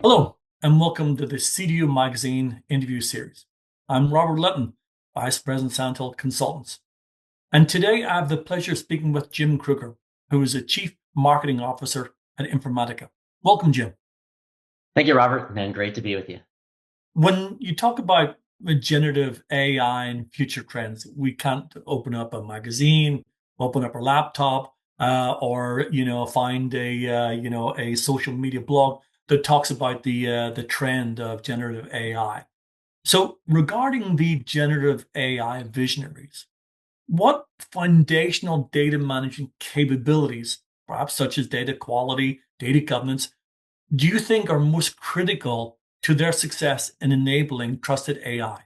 Hello, and welcome to the CDO Magazine interview series. I'm Robert Lutton, Vice President, Sandhill Consultants. And today I have the pleasure of speaking with Jim Kruger, who is the Chief Marketing Officer at Informatica. Welcome, Jim. Thank you, Robert, and great to be with you. When you talk about generative AI and future trends, we can't open up a magazine, open up our laptop, or find a social media blog that talks about the trend of generative AI. So, regarding the generative AI visionaries, what foundational data management capabilities, perhaps such as data quality, data governance, do you think are most critical to their success in enabling trusted AI?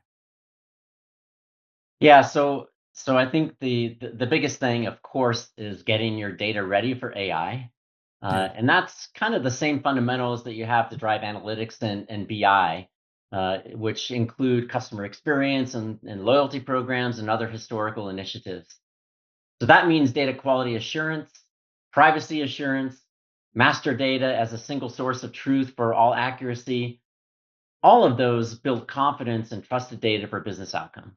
Yeah, so I think the biggest thing, of course, is getting your data ready for AI, Yeah. and that's kind of the same fundamentals that you have to drive analytics and BI, which include customer experience and loyalty programs and other historical initiatives. So that means data quality assurance, privacy assurance, master data as a single source of truth for all accuracy. All of those build confidence and trusted data for business outcomes.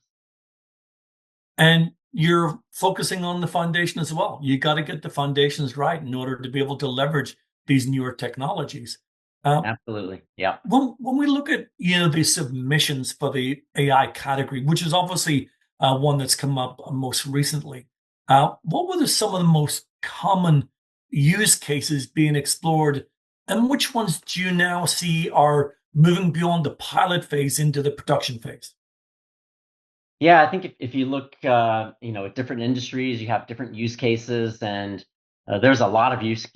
And you're focusing on the foundation as well. You got to get the foundations right in order to be able to leverage these newer technologies. Uh, Absolutely. Yeah. when we look at the submissions for the AI category, which is obviously one that's come up most recently, what were some of the most common use cases being explored, and which ones do you now see are moving beyond the pilot phase into the production phase? Yeah, I think if you look, at different industries, you have different use cases, and there's a lot of use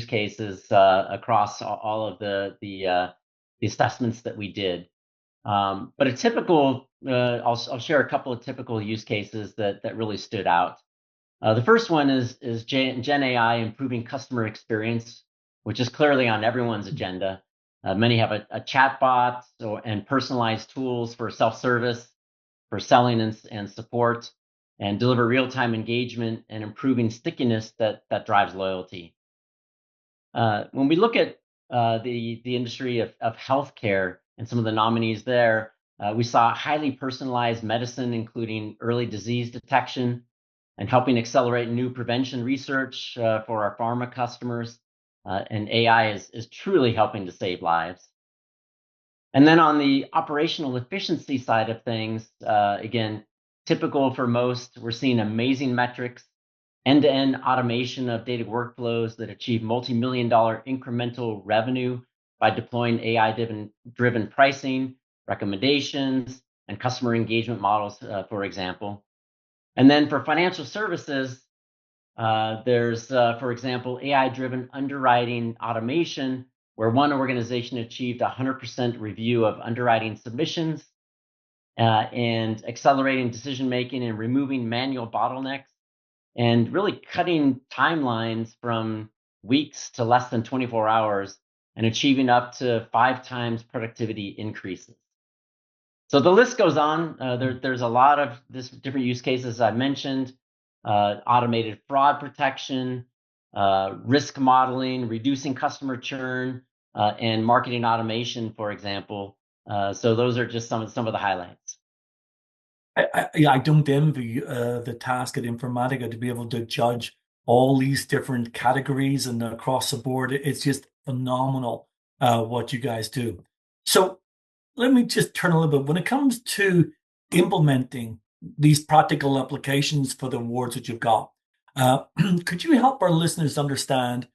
cases across all of the assessments that we did. But a typical, I'll share a couple of typical use cases that really stood out. The first one is Gen AI improving customer experience, which is clearly on everyone's agenda. Many have a chat bot and personalized tools for self-service, for selling and support, and deliver real-time engagement and improving stickiness that drives loyalty. When we look at the industry of healthcare and some of the nominees there, we saw highly personalized medicine, including early disease detection and helping accelerate new prevention research for our pharma customers. And AI is truly helping to save lives. And then on the operational efficiency side of things, again, typical for most, we're seeing amazing metrics, end-to-end automation of data workflows that achieve multi-million dollar incremental revenue by deploying AI-driven pricing, recommendations, and customer engagement models, for example. And then for financial services, there's, for example, AI-driven underwriting automation, where one organization achieved 100% review of underwriting submissions and accelerating decision making and removing manual bottlenecks and really cutting timelines from weeks to less than 24 hours and achieving up to 5 times productivity increases. So the list goes on. There's a lot of different use cases I mentioned: automated fraud protection, risk modeling, reducing customer churn, and marketing automation, for example. So those are just some of the highlights. I don't envy the task at Informatica to be able to judge all these different categories and across the board. It's just phenomenal what you guys do. So let me just turn a little bit. When it comes to implementing these practical applications for the awards that you've got, could you help our listeners understand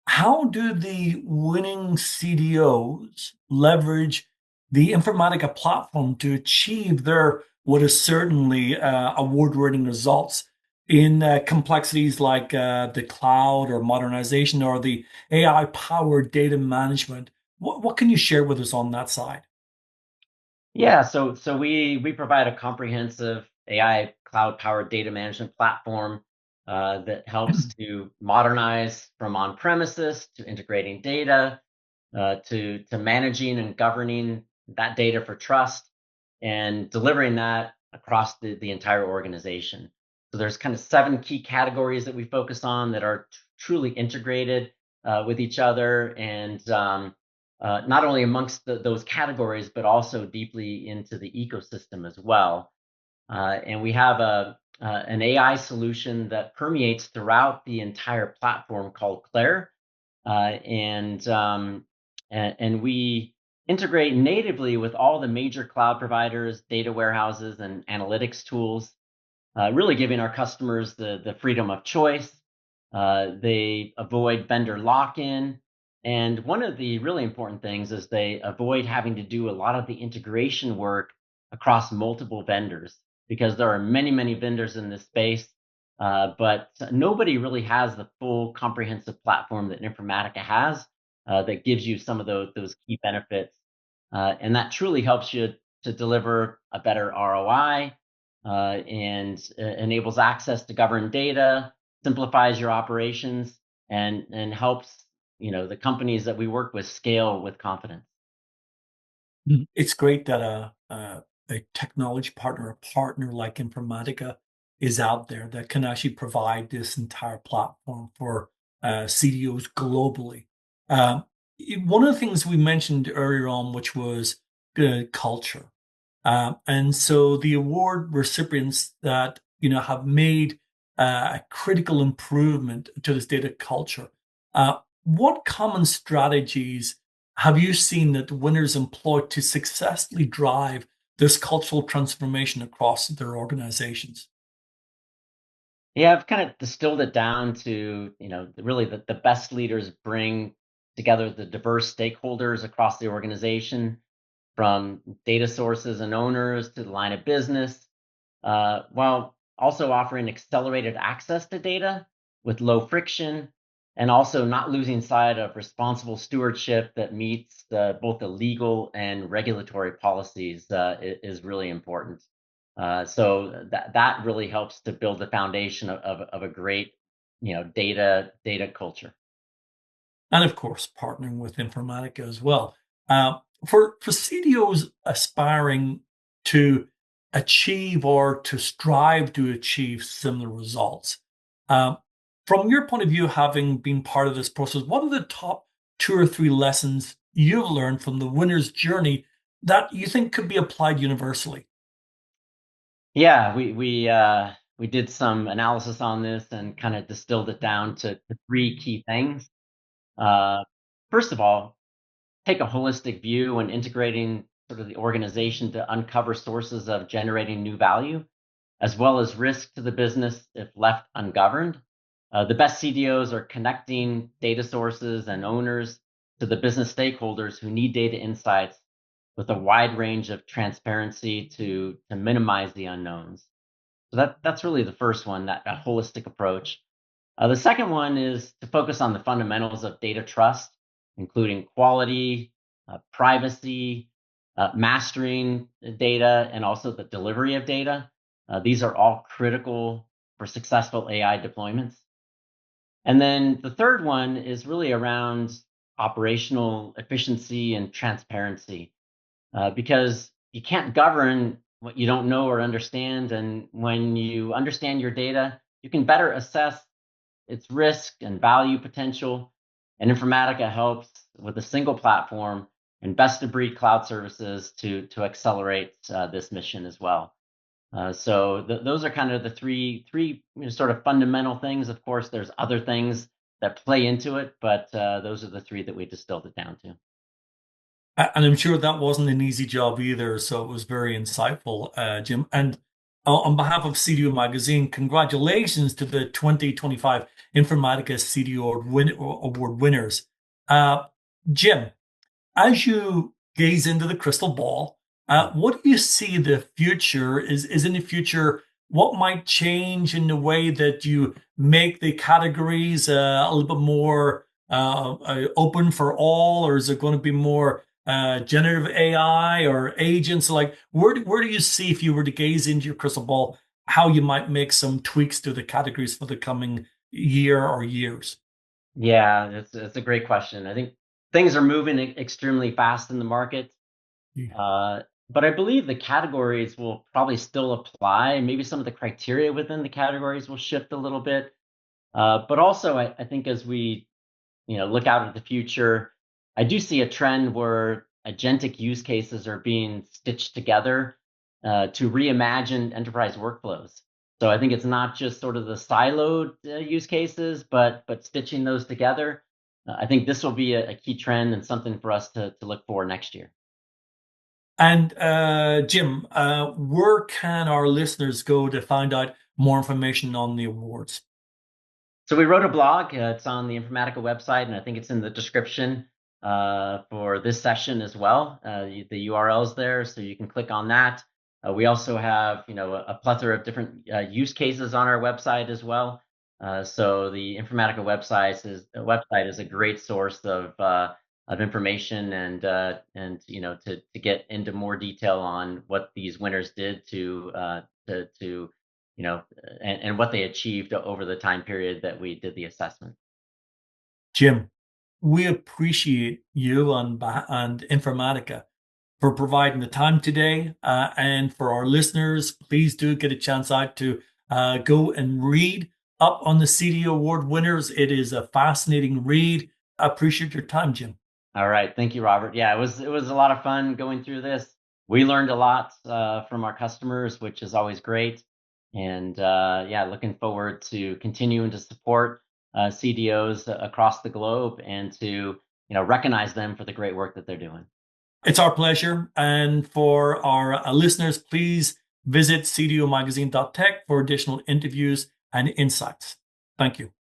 how do the winning CDOs leverage the Informatica platform to achieve their what is certainly award-winning results in complexities like the cloud or modernization or the AI-powered data management? What can you share with us on that side? Yeah, so we provide a comprehensive AI cloud-powered data management platform that helps to modernize from on-premises to integrating data to managing and governing that data for trust and delivering that across the entire organization. So there's kind of 7 key categories that we focus on that are truly integrated with each other, and not only amongst those categories, but also deeply into the ecosystem as well. And we have an AI solution that permeates throughout the entire platform called Claire. And we integrate natively with all the major cloud providers, data warehouses, and analytics tools, really giving our customers the freedom of choice. They avoid vendor lock-in. And one of the really important things is they avoid having to do a lot of the integration work across multiple vendors, because there are many, many vendors in this space, but nobody really has the full comprehensive platform that Informatica has, that gives you some of those key benefits. And that truly helps you to deliver a better ROI, and enables access to governed data, simplifies your operations, and helps the companies that we work with scale with confidence. It's great that a technology partner, a partner like Informatica, is out there that can actually provide this entire platform for CDOs globally. Um, One of the things we mentioned earlier on, which was culture, and so the award recipients that have made a critical improvement to this data culture. What common strategies have you seen that the winners employ to successfully drive this cultural transformation across their organizations? Yeah, I've kind of distilled it down to, really the best leaders bring together the diverse stakeholders across the organization, from data sources and owners to the line of business, while also offering accelerated access to data with low friction, and also not losing sight of responsible stewardship that meets both the legal and regulatory policies, is really important. So that really helps to build the foundation of a great, data culture. And of course, partnering with Informatica as well. For CDOs aspiring to achieve or to strive to achieve similar results, um, from your point of view, having been part of this process, what are the top two or three lessons you've learned from the winner's journey that you think could be applied universally? Yeah, we did some analysis on this and kind of distilled it down to three key things. Uh, First of all, take a holistic view when integrating sort of the organization to uncover sources of generating new value, as well as risk to the business if left ungoverned. The best CDOs are connecting data sources and owners to the business stakeholders who need data insights with a wide range of transparency to minimize the unknowns. So that's really the first one, that holistic approach. The second one is to focus on the fundamentals of data trust, including quality, privacy, mastering data, and also the delivery of data. These are all critical for successful AI deployments. And then the third one is really around operational efficiency and transparency, because you can't govern what you don't know or understand. And when you understand your data, you can better assess its risk and value potential. And Informatica helps with a single platform and best of breed cloud services to accelerate this mission as well. So those are kind of the three sort of fundamental things. Of course, there's other things that play into it, but those are the three that we distilled it down to. And I'm sure that wasn't an easy job either. So it was very insightful, Jim. And on behalf of CDO Magazine, congratulations to the 2025 Informatica CDO Award winners. Uh, Jim, as you gaze into the crystal ball, what do you see the future is in the future? What might change in the way that you make the categories a little bit more open for all, or is it going to be more generative AI or agents? Like, where do you see, if you were to gaze into your crystal ball, how you might make some tweaks to the categories for the coming year or years? Yeah, it's a great question. I think things are moving extremely fast in the market. Yeah. Uh, but I believe the categories will probably still apply. Maybe some of the criteria within the categories will shift a little bit. But also, I think as we look out at the future, I do see a trend where agentic use cases are being stitched together to reimagine enterprise workflows. So I think it's not just sort of the siloed use cases, but stitching those together. I think this will be a key trend and something for us to look for next year. And Jim, where can our listeners go to find out more information on the awards? So we wrote a blog. It's on the Informatica website, and I think it's in the description for this session as well. The URL's there, so you can click on that. We also have, a plethora of different use cases on our website as well. So the Informatica website is a great source of information and to get into more detail on what these winners did to and what they achieved over the time period that we did the assessment. Jim, we appreciate you and Informatica for providing the time today. And for our listeners, please do get a chance out to go and read up on the CDO Award winners. It is a fascinating read. I appreciate your time, Jim. All right, thank you, Robert. Yeah, it was a lot of fun going through this. We learned a lot from our customers, which is always great. And yeah, looking forward to continuing to support CDOs across the globe and to recognize them for the great work that they're doing. It's our pleasure. And for our listeners, please visit cdomagazine.tech for additional interviews and insights. Thank you.